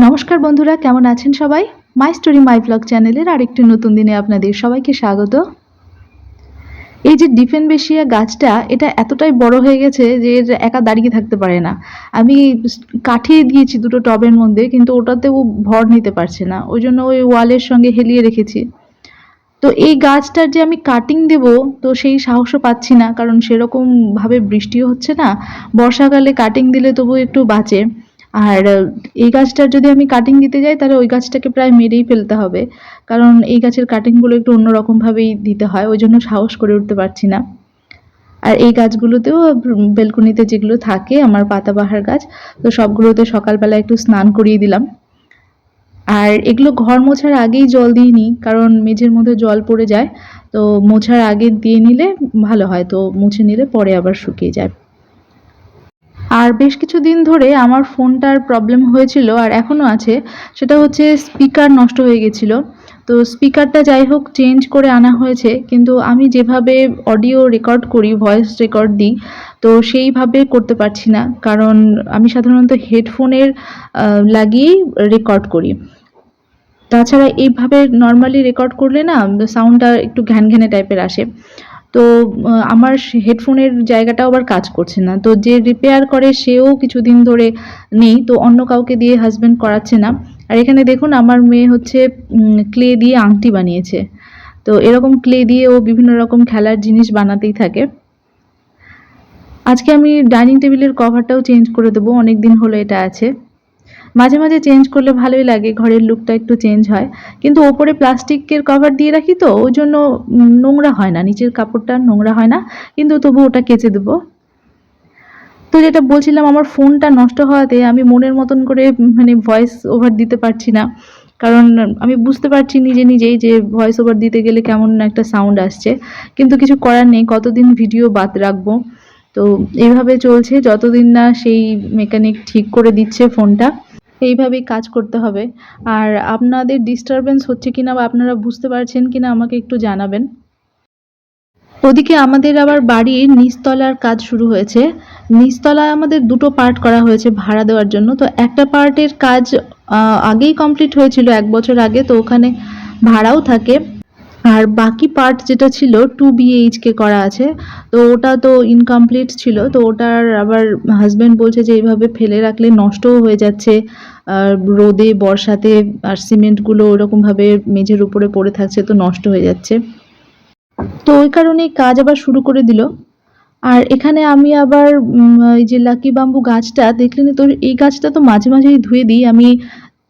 নমস্কার বন্ধুরা, কেমন আছেন সবাই? মাই স্টোরি মাই ব্লগ চ্যানেলের আরেকটি নতুন দিনে আপনাদের সবাইকে স্বাগত। এই যে ডিফেনবেশিয়া গাছটা, এটা এতটাই বড় হয়ে গেছে যে এর একা দাঁড়িয়ে থাকতে পারে না। আমি কাঠিয়ে দিয়েছি দুটো টবের মধ্যে, কিন্তু ওটাতেও ভর নিতে পারছে না, ওই জন্য ওই ওয়ালের সঙ্গে হেলিয়ে রেখেছি। তো এই গাছটার যে আমি কাটিং দেব, তো সেই সাহসও পাচ্ছি না, কারণ সেরকম ভাবে বৃষ্টিও হচ্ছে না। বর্ষাকালে কাটিং দিলে তবু একটু বাঁচে। আর এই গাছটার যদি আমি কাটিং দিতে যাই, তাহলে ওই গাছটাকে প্রায় মেরেই ফেলতে হবে, কারণ এই গাছের কাটিংগুলো একটু অন্যরকম ভাবেই দিতে হয়, ওই জন্য সাহস করে উঠতে পারছি না। আর এই গাছগুলোতেও বেলকনিতে যেগুলো থাকে আমার পাতাবাহার গাছ, তো সবগুলোতে সকালবেলা একটু স্নান করিয়ে দিলাম। আর এগুলো ঘর মোছার আগেই জল দিয়ে নিই, কারণ মেঝের মধ্যে জল পড়ে যায়। তো মোছার আগে দিয়ে নিলে ভালো হয়, তো মুছে নিলে পরে আবার শুকিয়ে যায়। আর বেশ কিছুদিন ধরে আমার ফোনটার প্রবলেম হয়েছিল, আর এখনও আছে। সেটা হচ্ছে স্পিকার নষ্ট হয়ে গেছিলো। তো স্পিকারটা যাই হোক চেঞ্জ করে আনা হয়েছে, কিন্তু আমি যেভাবে অডিও রেকর্ড করি, ভয়েস রেকর্ড দিই, তো সেইভাবে করতে পারছি না, কারণ আমি সাধারণত হেডফোনের লাগিয়েই রেকর্ড করি। তাছাড়া এইভাবে নর্মালি রেকর্ড করলে না সাউন্ডটা একটু ঘ্যানঘ্যানে টাইপের আসে। তো আমার হেডফোনের জায়গাটাও আবার কাজ করছে না। তো যে রিপেয়ার করে সেও কিছুদিন ধরে নেই, তো অন্য কাউকে দিয়ে হাজব্যান্ড করাচ্ছে না। আর এখানে দেখুন আমার মেয়ে হচ্ছে ক্লে দিয়ে আংটি বানিয়েছে। তো এরকম ক্লে দিয়ে ও বিভিন্ন রকম খেলার জিনিস বানাতেই থাকে। আজকে আমি ডাইনিং টেবিলের কভারটাও চেঞ্জ করে দেবো, অনেক দিন হলো এটা আছে। মাঝে মাঝে চেঞ্জ করলে ভালোই লাগে, ঘরের লুকটা একটু চেঞ্জ হয়। কিন্তু ওপরে প্লাস্টিকের কভার দিয়ে রাখি, তো ওই জন্য নোংরা হয় না, নিচের কাপড়টা নোংরা হয় না, কিন্তু তবু ওটা কেচে দেবো। তো যেটা বলছিলাম, আমার ফোনটা নষ্ট হওয়াতে আমি মনের মতন করে মানে ভয়েস ওভার দিতে পারছি না, কারণ আমি বুঝতে পারছি নিজে নিজেই যে ভয়েস ওভার দিতে গেলে কেমন একটা সাউন্ড আসছে। কিন্তু কিছু করার নেই, কতদিন ভিডিও বাদ রাখবো। তো এইভাবে চলছে যতদিন না সেই মেকানিক ঠিক করে দিচ্ছে ফোনটা, এইভাবেই কাজ করতে হবে। আর আপনাদের ডিস্টারবেন্স হচ্ছে কিনা বা আপনারা বুঝতে পারছেন কিনা আমাকে একটু জানাবেন। ওদিকে আমাদের আবার বাড়ির নিচতলার কাজ শুরু হয়েছে। নিচতলায় আমাদের দুটো পার্ট করা হয়েছে ভাড়া দেওয়ার জন্য। তো একটা পার্টের কাজ আগেই কমপ্লিট হয়েছিল ১ বছর আগে, তো ওখানে ভাড়াও থাকে। আর বাকি পার্ট যেটা ছিল 2 বিএইচকে করা আছে, তো ওটা তো ইনকমপ্লিট ছিল। তো ওটার আবার হাজব্যান্ড বলছে যে এইভাবে ফেলে রাখলে নষ্টও হয়ে যাচ্ছে, রোদে বর্ষাতে, আর সিমেন্টগুলো ওরকমভাবে মেঝের উপরে পড়ে থাকছে, তো নষ্ট হয়ে যাচ্ছে। তো ওই কারণেই কাজ আবার শুরু করে দিল। আর এখানে আমি আবার এই যে লাকি বাম্বু গাছটা দেখলেনই তো, এই গাছটা তো মাঝে মাঝেই ধুয়ে দিই আমি।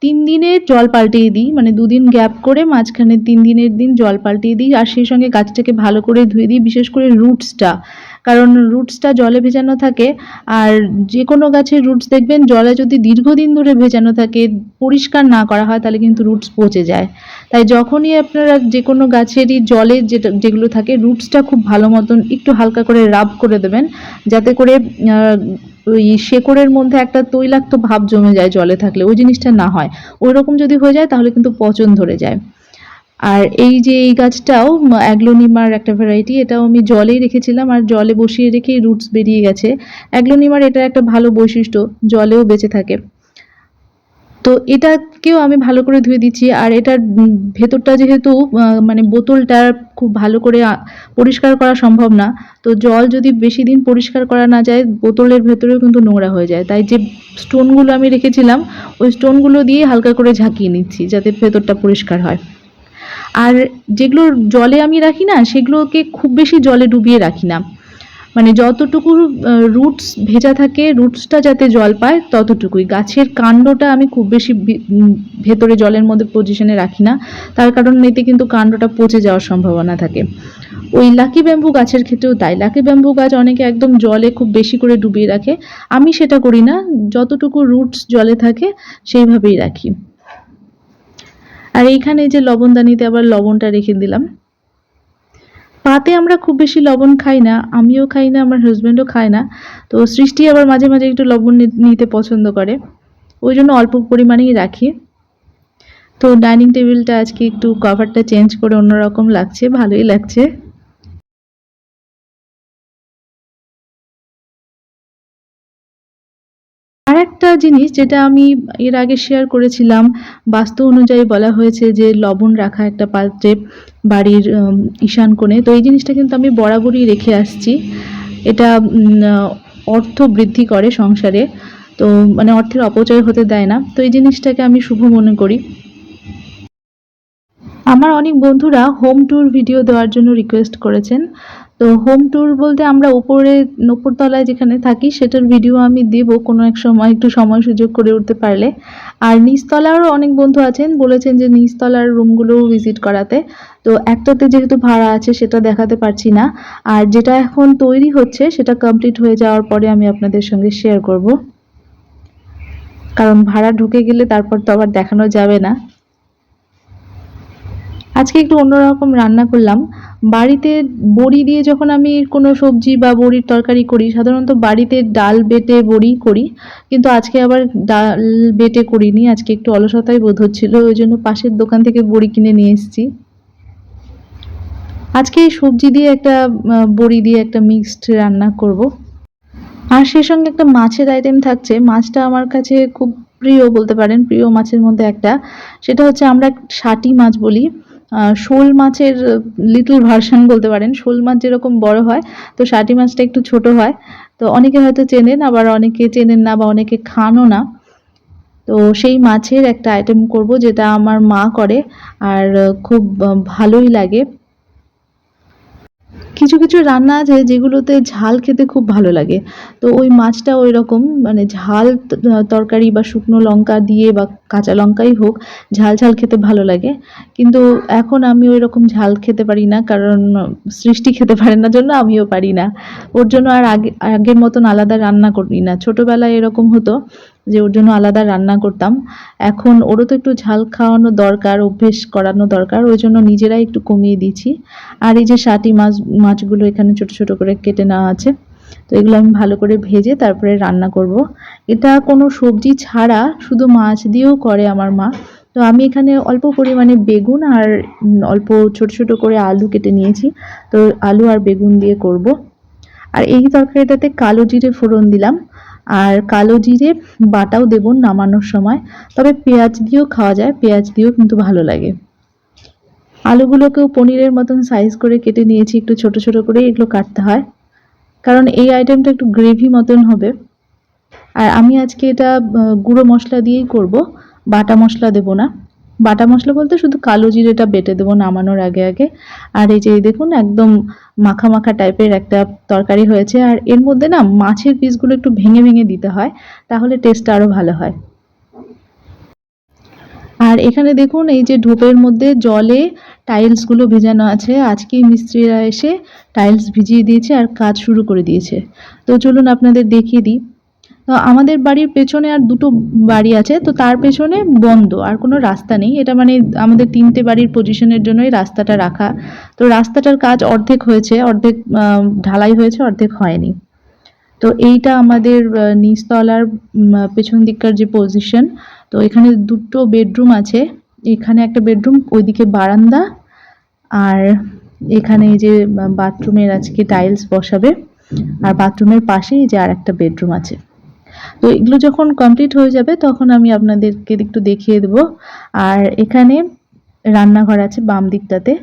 ৩ দিনে জল পাল্টিয়ে দিই, মানে ২ দিন গ্যাপ করে মাঝখানে ৩ দিনের দিন জল পাল্টিয়ে দিই, আর সেই সঙ্গে গাছটাকে ভালো করে ধুয়ে দিই, বিশেষ করে রুটসটা, কারণ রুটসটা জলে ভেজানো থাকে। আর যে কোনো গাছের রুটস দেখবেন জলে যদি দীর্ঘদিন ধরে ভেজানো থাকে, পরিষ্কার না করা হয়, তাহলে কিন্তু রুটস পচে যায়। তাই যখনই আপনারা যে কোনো গাছেরই জলে যেগুলো থাকে রুটসটা খুব ভালো মতন একটু হালকা করে রাব করে দেবেন, যাতে করে ওই শেকড়ের মধ্যে একটা তৈলাক্ত ভাব জমে যায় জলে থাকলে, ওই জিনিসটা না হয়। ওই রকম যদি হয়ে যায় তাহলে কিন্তু পচন ধরে যায়। আর এই যে এই গাছটাও অ্যাগ্লোনিমার একটা ভ্যারাইটি, এটাও আমি জলেই রেখেছিলাম, আর জলে বসিয়ে রেখেই রুটস বেরিয়ে গেছে। অ্যাগ্লোনিমার এটা একটা ভালো বৈশিষ্ট্য, জলেও বেঁচে থাকে। তো এটাকেও আমি ভালো করে ধুয়ে দিচ্ছি। আর এটার ভেতরটা যেহেতু মানে বোতলটা খুব ভালো করে পরিষ্কার করা সম্ভব না, তো জল যদি বেশি দিন পরিষ্কার করা না যায়, বোতলের ভেতরেও কিন্তু নোংরা হয়ে যায়। তাই যে স্টোনগুলো আমি রেখেছিলাম, ওই স্টোনগুলো দিয়ে হালকা করে ঝাঁকিয়ে নিচ্ছি, যাতে ভেতরটা পরিষ্কার হয়। আর যেগুলো জলে আমি রাখি না, সেগুলোকে খুব বেশি জলে ডুবিয়ে রাখি না, মানে যতটুকু রুটস ভেজা থাকে, রুটসটা যাতে জল পায় ততটুকুই। গাছের কাণ্ডটা আমি খুব বেশি ভেতরে জলের মধ্যে পজিশনে রাখি না, তার কারণ এতে কিন্তু কাণ্ডটা পচে যাওয়ার সম্ভাবনা থাকে। ওই লাকি ব্যাম্বু গাছের ক্ষেত্রেও তাই। লাকি ব্যাম্বু গাছ অনেকে একদম জলে খুব বেশি করে ডুবিয়ে রাখে, আমি সেটা করি না, যতটুকু রুটস জলে থাকে সেইভাবেই রাখি। আর এইখানে যে লবণদানিতে আবার লবণটা রেখে দিলাম। পাতে আমরা খুব বেশি লবণ খাই না, আমিও খাই না, আমার হাজব্যান্ডও খায় না। তো সৃষ্টি আবার মাঝে মাঝে একটু লবণ নিতে পছন্দ করে, ওই জন্য অল্প পরিমাণেই রাখি। তো ডাইনিং টেবিলটা আজকে একটু কভারটা চেঞ্জ করে অন্যরকম লাগছে, ভালোই লাগছে। আর একটা জিনিস যেটা আমি এর আগে শেয়ার করেছিলাম, বাস্তু অনুযায়ী বলা হয়েছে যে লবণ রাখা একটা পাত্রে বাড়ির ঈশান কোণে। তো এই জিনিসটা কিন্তু আমি বরাবরই রেখে আসছি। এটা অর্থ বৃদ্ধি করে সংসারে, তো মানে অর্থের অপচয় হতে দেয় না। তো এই জিনিসটাকে আমি শুভ মনে করি। আমার অনেক বন্ধুরা হোম ট্যুর ভিডিও দেওয়ার জন্য রিকোয়েস্ট করেছেন। তো হোম ট্যুর বলতে আমরা উপরতলায় যেখানে থাকি সেটার ভিডিও আমি দেব কোনো এক সময়, একটু সময় সুযোগ করে উঠতে পারলে। আর নিচতলারও অনেক বন্ধু আছেন, বলেছেন যে নিচতলার রুমগুলোও ভিজিট করাতে। তো একটাতে যেহেতু ভাড়া আছে সেটা দেখাতে পারছি না, আর যেটা এখন তৈরি হচ্ছে সেটা কমপ্লিট হয়ে যাওয়ার পরে আমি আপনাদের সঙ্গে শেয়ার করব, কারণ ভাড়া ঢুকে গেলে তারপর তো আবার দেখানো যাবে না। আজকে একটু অন্যরকম রান্না করলাম। বাড়িতে বড়ি দিয়ে যখন আমি কোনো সবজি বা বড়ির তরকারি করি, সাধারণত বাড়িতে ডাল বেটে বড়ি করি, কিন্তু আজকে আবার ডাল বেটে করিনি। আজকে একটু অলসতাই বোধ হচ্ছিল, ওই জন্য পাশের দোকান থেকে বড়ি কিনে নিয়ে এসেছি। আজকে এই সবজি দিয়ে একটা বড়ি দিয়ে একটা মিক্সড রান্না করব। আর সেই সঙ্গে একটা মাছের আইটেম থাকছে। মাছটা আমার কাছে খুব প্রিয় বলতে পারেন, প্রিয় মাছের মধ্যে একটা। সেটা হচ্ছে আমরা শাটি মাছ বলি, শোল মাছের লিটল ভার্সন বলতে পারেন। শোল মাছ যেরকম বড় হয়, তো শাটি মাছটা একটু ছোট হয়। তো অনেকে হয়তো চেনেন, আবার অনেকে চেনেন না বা অনেকে খানও না। তো সেই মাছের একটা আইটেম করব, যেটা আমার মা করে, আর খুব ভালোই লাগে। কিছু কিছু রান্না আছে যেগুলোতে ঝাল খেতে খুব ভালো লাগে। তো ওই মাছটা ওই রকম, মানে ঝাল তরকারি বা শুকনো লঙ্কা দিয়ে বা কাঁচা লঙ্কাই হোক, ঝাল ঝাল খেতে ভালো লাগে। কিন্তু এখন আমি ওই রকম ঝাল খেতে পারি না, কারণ সৃষ্টি খেতে পারে না জন্য আমিও পারি না। ওর জন্য আর আগের মতন আলাদা রান্না করি না। ছোটবেলায় এরকম হতো যে ওর জন্য আলাদা রান্না করতাম। এখন ওরও তো একটু ঝাল খাওয়ানো দরকার, অভ্যেস করানো দরকার, ওই জন্য নিজেরাই একটু কমিয়ে দিচ্ছি। আর এই যে শাটি মাছগুলো এখানে ছোট ছোট করে কেটে নেওয়া আছে। তো এগুলো আমি ভালো করে ভেজে তারপরে রান্না করব। এটা কোনো সবজি ছাড়া শুধু মাছ দিয়েও করে আমার মা। তো আমি এখানে অল্প পরিমাণে বেগুন আর অল্প ছোট ছোট করে আলু কেটে নিয়েছি। তো আলু আর বেগুন দিয়ে করব। আর এই তরকারিটাতে কালো জিরে ফোড়ন দিলাম, আর কালো জিরে বাটাও দেব নামানোর সময়। তবে পেঁয়াজ দিয়েও খাওয়া যায়, পেঁয়াজ দিয়েও কিন্তু ভালো লাগে। আলুগুলোকেও পনিরের মতন সাইজ করে কেটে নিয়েছি, একটু ছোট ছোট করে এগুলো কাটতে হয়, কারণ এই আইটেমটা একটু গ্রেভি মতন হবে। আর আমি আজকে এটা গুঁড়ো মশলা দিয়েই করব, বাটা মশলা দেব না। বাটা মশলা বলতে শুধু কালো জিরেটা বেটে দেবো নামানোর আগে আগে। আর এই যে দেখুন একদম মাখা মাখা টাইপের একটা তরকারি হয়েছে। আর এর মধ্যে না মাছের পিসগুলো একটু ভেঙে ভেঙে দিতে হয়, তাহলে টেস্টটা আরও ভালো হয়। আর এখানে দেখুন এই যে ঢোপের মধ্যে জলে টাইলসগুলো ভেজানো আছে। আজকেই মিস্ত্রিরা এসে টাইলস ভিজিয়ে দিয়েছে আর কাজ শুরু করে দিয়েছে। তো চলুন আপনাদের দেখিয়ে দিই। তো আমাদের বাড়ির পেছনে আর দুটো বাড়ি আছে, তো তার পেছনে বন্ধ, আর কোনো রাস্তা নেই। এটা মানে আমাদের তিনটে বাড়ির পজিশনের জন্যই রাস্তাটা রাখা। তো রাস্তাটার কাজ অর্ধেক হয়েছে, অর্ধেক ঢালাই হয়েছে, অর্ধেক হয়নি। তো এইটা আমাদের নিচতলার পেছন দিককার যে পজিশন। তো এখানে দুটো বেডরুম আছে, এখানে একটা বেডরুম, ওইদিকে বারান্দা, আর এখানে এই যে বাথরুমের আজকে টাইলস বসাবে, আর বাথরুমের পাশেই যে আর একটা বেডরুম আছে। তো এগুলো যখন কমপ্লিট হয়ে যাবে তখন আমি আপনাদেরকে একটু দেখিয়ে দেব। আর এখানে রান্নাঘর আছে বাম দিকটাতে।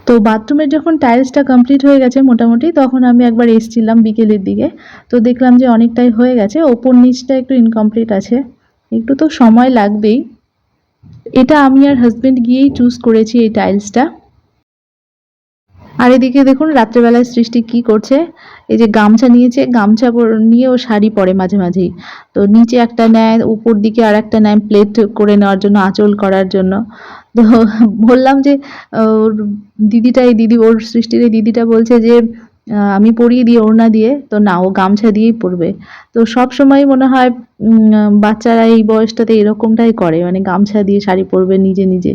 তো বাথরুমের যখন টাইলসটা কমপ্লিট হয়ে গেছে মোটামুটি, তখন আমি একবার এসেছিলাম বিকেলের দিকে। তো দেখলাম যে অনেকটাই হয়ে গেছে, ওপর নিচটা একটু ইনকমপ্লিট আছে, একটু তো সময় লাগবেই। এটা আমি আর হাজবেন্ড গিয়েই চুজ করেছি এই টাইলসটা। আর এদিকে দেখুন রাত্রেবেলায় সৃষ্টি কি করছে, এই যে গামছা নিয়েছে, গামছা নিয়ে ও শাড়ি পরে মাঝে মাঝেই। তো নিচে একটা নেয়, উপর দিকে আর একটা নেয় প্লেট করে নেওয়ার জন্য, আঁচল করার জন্য। তো বললাম যে ওর দিদিটা, ওর সৃষ্টির এই দিদিটা বলছে যে আমি পরিয়ে দিই ওড়না দিয়ে, তো না, ও গামছা দিয়েই পরবে। তো সব সময় মনে হয় বাচ্চারা এই বয়সটাতে এরকমটাই করে, মানে গামছা দিয়ে শাড়ি পরবে নিজে নিজে।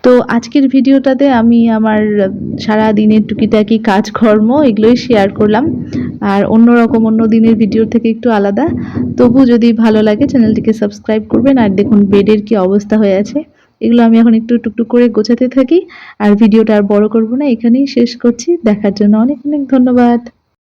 তো আজকের ভিডিওটাতে আমি আমার সারা দিনের টুকিটাকি কাজকর্ম এগুলোই শেয়ার করলাম, আর অন্যরকম অন্য দিনের ভিডিওর থেকে একটু আলাদা। তবু যদি ভালো লাগে চ্যানেলটিকে সাবস্ক্রাইব করবেন। আর দেখুন বেডের কি অবস্থা হয়ে আছে, এগুলো আমি এখন একটু টুকটুক করে গোছাতে থাকি। আর ভিডিওটা আর বড় করব না, এখানেই শেষ করছি। দেখার জন্য অনেক অনেক ধন্যবাদ।